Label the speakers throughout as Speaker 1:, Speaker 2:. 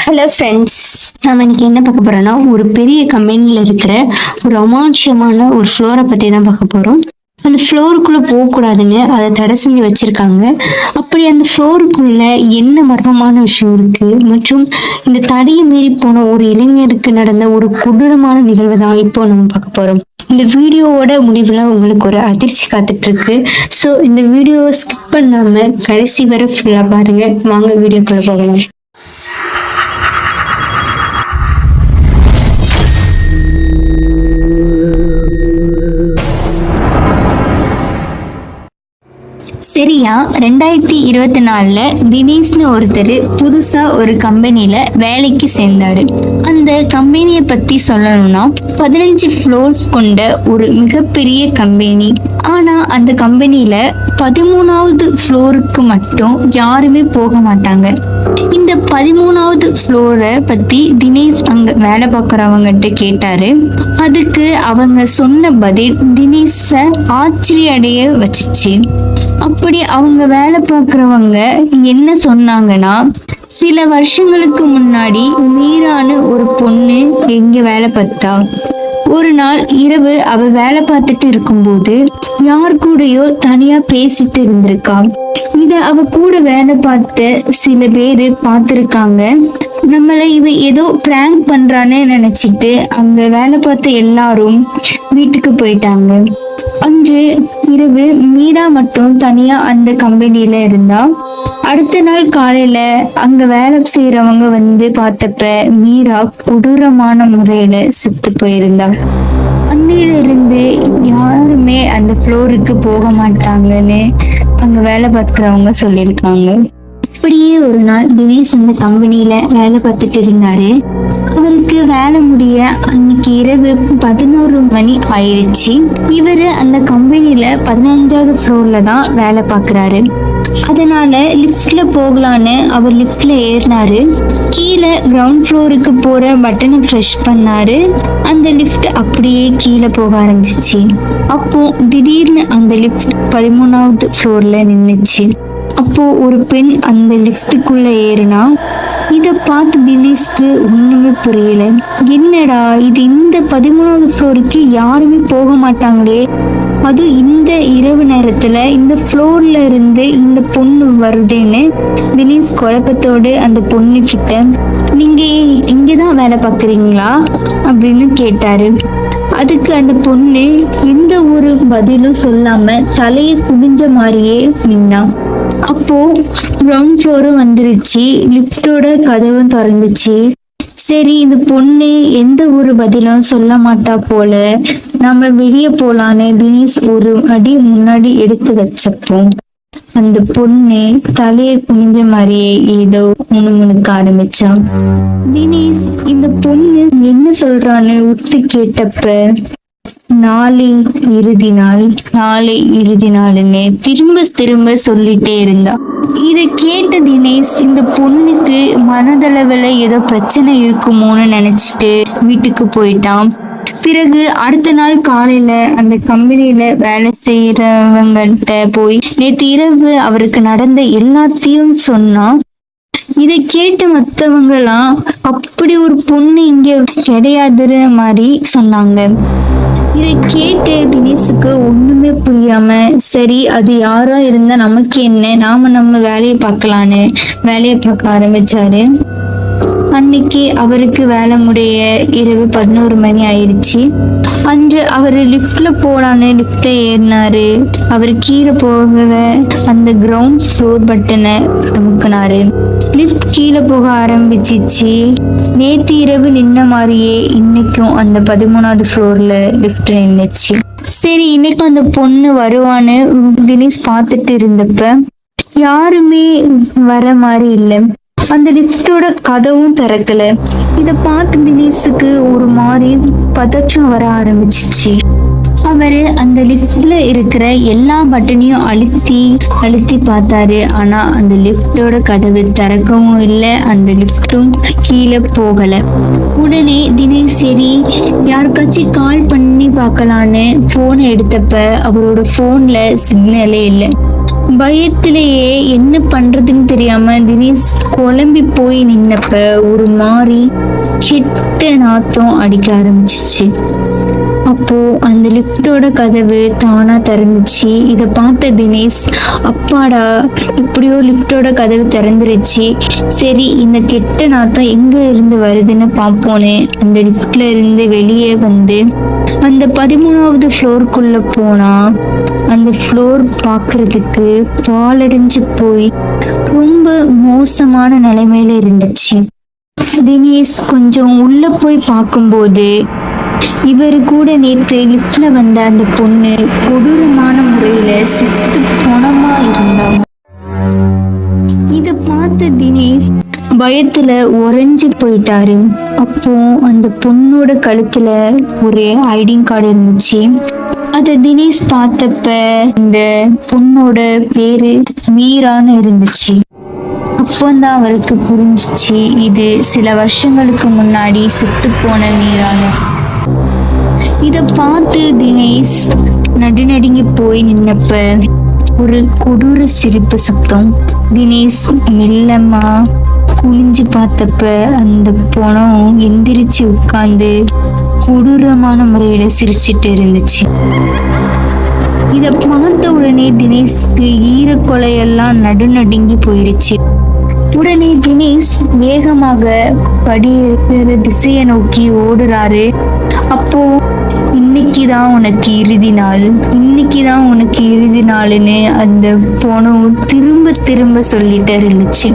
Speaker 1: Hello friends, நம்ம இன்னைக்கு என்ன பார்க்க போறோம்னா ஒரு பெரிய கம்பெனியில் இருக்கிற ஒரு அமானுஷ்யமான ஒரு ஃப்ளோரை பற்றி தான் பார்க்க போகிறோம். அந்த ஃப்ளோருக்குள்ளே போகக்கூடாதுன்னு அதை தடை செஞ்சு வச்சுருக்காங்க. அப்படி அந்த ஃப்ளோருக்குள்ள என்ன மர்மமான விஷயம் இருக்குது மற்றும் இந்த தடையை மீறி போன ஒரு இளைஞருக்கு நடந்த ஒரு கொடூரமான நிகழ்வு தான் இப்போ நம்ம பார்க்க போகிறோம். இந்த வீடியோவோட முடிவில் உங்களுக்கு ஒரு அதிர்ச்சி காத்துட்டு இருக்கு. ஸோ இந்த வீடியோவை ஸ்கிப் பண்ணாமல் கடைசி வரை ஃபுல்லாக பாருங்கள். வாங்க வீடியோக்குள்ளே போகலாம். சரியா 2024 தினேஷ்னு ஒருத்தர் புதுசா ஒரு கம்பெனில வேலைக்கு சேர்ந்தாரு. அந்த கம்பெனியை பத்தி சொல்லணும்னா 15 ஃப்ளோர்ஸ் கொண்ட ஒரு மிகப்பெரிய கம்பெனி. ஆனா அந்த கம்பெனில 13வது ஃப்ளோருக்கு மட்டும் யாருமே போக மாட்டாங்க. இந்த 13வது ஃப்ளோரை பத்தி தினேஷ் அங்க வேலை பார்க்கறவங்கிட்ட கேட்டாரு. அதுக்கு அவங்க சொன்ன பதில் தினேஷ ஆச்சரிய அடைய வச்சுச்சு. அப்படி அவங்க வேலை பார்க்கறவங்க என்ன சொன்னாங்கன்னா, சில வருஷங்களுக்கு முன்னாடி மீரான்னு ஒரு பொண்ணு எங்க வேலை பார்த்தா. ஒரு நாள் இரவு அவ வேலை பார்த்துட்டு இருக்கும்போது யார் கூடயோ தனியா பேசிட்டு இருந்திருக்கா. இத அவ கூட வேலை பார்த்த சில பேரு பார்த்திருக்காங்க. நம்மள இவ ஏதோ பிராங்க் பண்றான்னு நினைச்சிட்டு அங்க வேலை பார்த்த எல்லாரும் வீட்டுக்கு போயிட்டாங்க. அன்று இரவு மீரா மட்டும் தனியா அந்த கம்பெனியில இருந்தா. அடுத்த நாள் காலையில அங்க வேலை செய்யறவங்க வந்து பார்த்தப்ப மீரா கொடூரமான முறையில செத்து போயிருந்தா. அன்னையில இருந்து யாருமே அந்த ஃப்ளோருக்கு போக மாட்டாங்கன்னு அங்க வேலை பார்க்கிறவங்க சொல்லியிருக்காங்க. அப்படியே ஒரு நாள் தினேஷ் அந்த கம்பெனியில வேலை பார்த்துட்டு இருந்தாரு. அவருக்கு வேலை முடிய அன்னைக்கு இரவு 11 மணி ஆயிடுச்சு. இவரு அந்த கம்பெனியில 15வது ஃப்ளோர்ல தான் வேலை பார்க்கறாரு. அதனால லிஃப்ட்ல போகலான்னு அவர் லிஃப்ட்ல ஏறினாரு. கீழே கிரவுண்ட் ஃப்ளோருக்கு போற பட்டனை ப்ரெஷ் பண்ணாரு. அந்த லிஃப்ட் அப்படியே கீழே போக ஆரம்பிச்சிச்சு. அப்போ திடீர்னு அந்த லிஃப்ட் 13வது ஃப்ளோர்ல நின்னுச்சு. அப்போ ஒரு பெண் அந்த லிஃப்ட்டுக்குள்ள ஏறினா. இதை பார்த்து தினேஷ்க்கு ஒண்ணுமே புரியல. என்னடா இது, இந்த 13வது ஃப்ளோருக்கு யாருமே போக மாட்டாங்களே, அதுவும் இந்த இரவு நேரத்துல இந்த ஃப்ளோர்ல இருந்து இந்த பொண்ணு வருதுன்னு தினேஷ் குழப்பத்தோடு அந்த பொண்ணு கிட்ட, நீங்க இங்கதான் வேலை பார்க்குறீங்களா அப்படின்னு கேட்டாரு. அதுக்கு அந்த பொண்ணு எந்த ஒரு பதிலும் சொல்லாம தலையை குடிஞ்ச மாதிரியே நின்னா. அப்போ கிரவுண்ட் ஃப்ளோரும் வந்துருச்சு. லிஃப்டோட கதவும் திறந்துச்சு. சரி, இந்த பொண்ணு எந்த ஒரு பதிலும் சொல்ல மாட்டா போல, நம்ம வெளியே போலான்னு தினேஷ் ஒரு அடி முன்னாடி எடுத்து வச்சப்போ அந்த பொண்ணு தலையை குனிஞ்ச மாதிரியே ஏதோ முணுமுணுக்க ஆரம்பிச்சான். தினேஷ் இந்த பொண்ணு என்ன சொல்றான்னு உத்து கேட்டப்ப நாளை இறுதி நாள்னு திரும்ப திரும்ப சொல்லிட்டே இருந்தா. இதை கேட்ட தினேஷ் இந்த பொண்ணுக்கு மனதளவுல ஏதோ பிரச்சனை இருக்குமோன்னு நினைச்சிட்டு வீட்டுக்கு போயிட்டான். பிறகு அடுத்த நாள் காலையில அந்த கம்பெனியில வேலை செய்யறவங்கள்ட்ட போய் நேற்று இரவு அவருக்கு நடந்த எல்லாத்தையும் சொன்னா. இதை கேட்ட மற்றவங்க எல்லாம் அப்படி ஒரு பொண்ணு இங்க கிடையாதுற மாதிரி சொன்னாங்க. இதை கேட்டு தினேஷுக்கு ஒண்ணுமே புரியாம, சரி அது யாரா இருந்தா நமக்கு என்ன, நம்ம வேலையை பார்க்கலான்னு வேலையை பார்க்க ஆரம்பிச்சாரு. அன்னைக்கு அவருக்கு வேலை முடிய இரவு 11 மணி ஆயிடுச்சு. அன்று அவர் லிஃப்ட்ல போலான்னு லிஃப்ட்ல ஏறினாரு. அவர் கீழே போக அந்த கிரவுண்ட் ஃப்ளோர் பட்டனை அமுக்கினாரு. லிஃப்ட் கீழே போக ஆரம்பிச்சிச்சு. நேற்று இரவு நின்ன மாதிரியே இன்னைக்கும் அந்த 13வது ஃப்ளோர்ல லிஃப்ட் நின்னுச்சு. சரி, இன்னைக்கும் அந்த பொண்ணு வருவான்னு தினேஷ் பார்த்துட்டு இருந்தப்ப யாருமே வர மாதிரி இல்லை. அந்த லிஃப்டோட கதவும் திறக்கல. இத பார்த்து தினேஷுக்கு ஒரு மாதிரி பதற்றம் வர ஆரம்பிச்சிச்சு. அவரு அந்த லிஃப்ட்ல இருக்கிற எல்லா பட்டனையும் அழுத்தி பார்த்தாரு. ஆனா அந்த லிஃப்டோட கதவு திறக்கவும் இல்லை, அந்த லிஃப்டும் கீழே போகல. உடனே தினேஷ் சரி யாருக்காச்சும் கால் பண்ணி பார்க்கலான்னு போனை எடுத்தப்ப அவரோட போன்ல சிக்னலே இல்லை. பயத்திலேயே என்ன பண்றதுன்னு தெரியாம தினேஷ் குழம்பி போய் நின்னப்ப ஒரு மாதிரி கெட்ட நாத்தம் அடிக்க ஆரம்பிச்சிச்சு. அப்போ அந்த லிஃப்டோட கதவு தானா திறந்துச்சு. இத பார்த்த தினேஷ், அப்பாடா இப்படியோ லிஃப்டோட கதவு திறந்துருச்சு, சரி இந்த கெட்ட நாத்தம் எங்க இருந்து வருதுன்னு பார்ப்போன்னு அந்த லிஃப்ட்ல இருந்து வெளியே வந்து அந்த 13வது ஃப்ளோருக்குள்ள போனா அந்த ஃப்ளோர் பார்க்கறதுக்கு பாலடைஞ்சு போய் ரொம்ப மோசமான நிலைமையில இருந்துச்சு. தினேஷ் கொஞ்சம் உள்ள போய் பார்க்கும்போது இவரு கூட நேற்று லிஃப்ட்ல வந்த அந்த பொண்ணு கொடூரமான முறையில செத்து பணமா இருந்தாங்க. இத பார்த்த தினேஷ் பயத்துல உறைஞ்சு போயிட்டாரு. அப்போ அந்த பொண்ணோட கழுத்துல ஒரு ஐடிங் கார்டு இருந்துச்சு. அத தினேஷ் பார்த்தப்ப இந்த பொண்ணோட பேரு மீரான்னு இருந்துச்சு. அப்போதான் அவருக்கு புரிஞ்சிச்சு இது சில வருஷங்களுக்கு முன்னாடி செத்து போன மீரான்னு. இத பார்த்து தினேஷ் நடுநடுங்கி போய் நின்னப்ப ஒரு கொடூர சிரிப்பு சத்தம். தினேஷ் மெல்லமா குனிஞ்சு பார்த்தப்ப அந்த பணம் எந்திரிச்சு உட்கார்ந்து கொடூரமான முறையில சிரிச்சிட்டு இருந்துச்சு. இத பார்த்த உடனே தினேஷ்க்கு ஈரக்கொலையெல்லாம் நடுநடுங்கி போயிருச்சு. உடனே தினேஷ் வேகமாக படியேற திசையை நோக்கி ஓடுறாரு. அப்போ இன்னைக்குதான் உனக்கு இறுதி நாள், இன்னைக்குதான் உனக்கு இறுதி நாள்னு அந்த பொணம் திரும்ப திரும்ப சொல்லிட்டு இருந்துச்சு.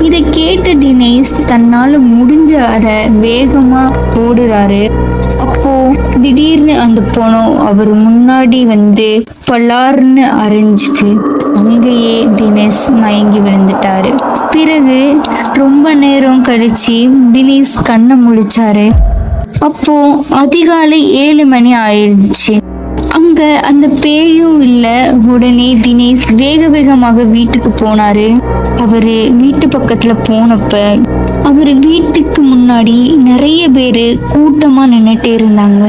Speaker 1: இத கேட்ட தினேஷ் தன்னால முடிஞ்ச அரை வேகமா ஓடுறாரு. அப்போ திடீர்னு அந்த பொணம் அவர் முன்னாடி வந்து பல்லார்னு அரைஞ்சுது. அங்கேயே தினேஷ் மயங்கி விழுந்துட்டாரு. பிறகு ரொம்ப நேரம் கழிச்சு தினேஷ் கண்ணை முழிச்சாரு. அப்போ அதிகாலை 7 மணி ஆயிடுச்சு. அங்க அந்த பேயும் இல்ல. உடனே தினேஷ் வேக வேகமாக வீட்டுக்கு போனாரு. அவரு வீட்டு பக்கத்துல போனப்ப அவரு வீட்டுக்கு முன்னாடி நிறைய பேரு கூட்டமா நின்னுட்டு இருந்தாங்க.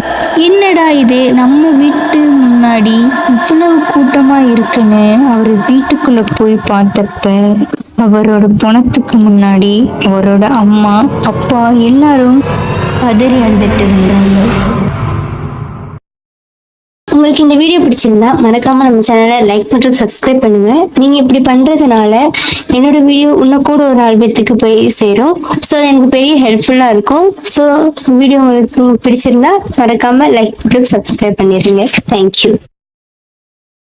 Speaker 1: என்னடா இது, நம்ம வீட்டு முன்னாடி இவ்வளவு கூட்டமா இருக்குன்னு அவரு வீட்டுக்குள்ள போய் பார்த்தப்ப அவரோட பணத்துக்கு முன்னாடி அவரோட அம்மா அப்பா எல்லாரும் பதறி வந்துட்டு இருந்தாங்க.
Speaker 2: உங்களுக்கு இந்த வீடியோ பிடிச்சிருந்தா மறக்காம நம்ம சேனலை லைக் மற்றும் சப்ஸ்கிரைப் பண்ணுங்க. நீங்க இப்படி பண்றதுனால என்னோட வீடியோ இன்னும் கூட ஒரு ஆல்பத்துக்கு போய் சேரும். ஸோ எனக்கு பெரிய ஹெல்ப்ஃபுல்லா இருக்கும். ஸோ வீடியோ உங்களுக்கு பிடிச்சிருந்தா மறக்காம லைக் மற்றும் சப்ஸ்கிரைப் பண்ணிடுங்க. தேங்க்யூ.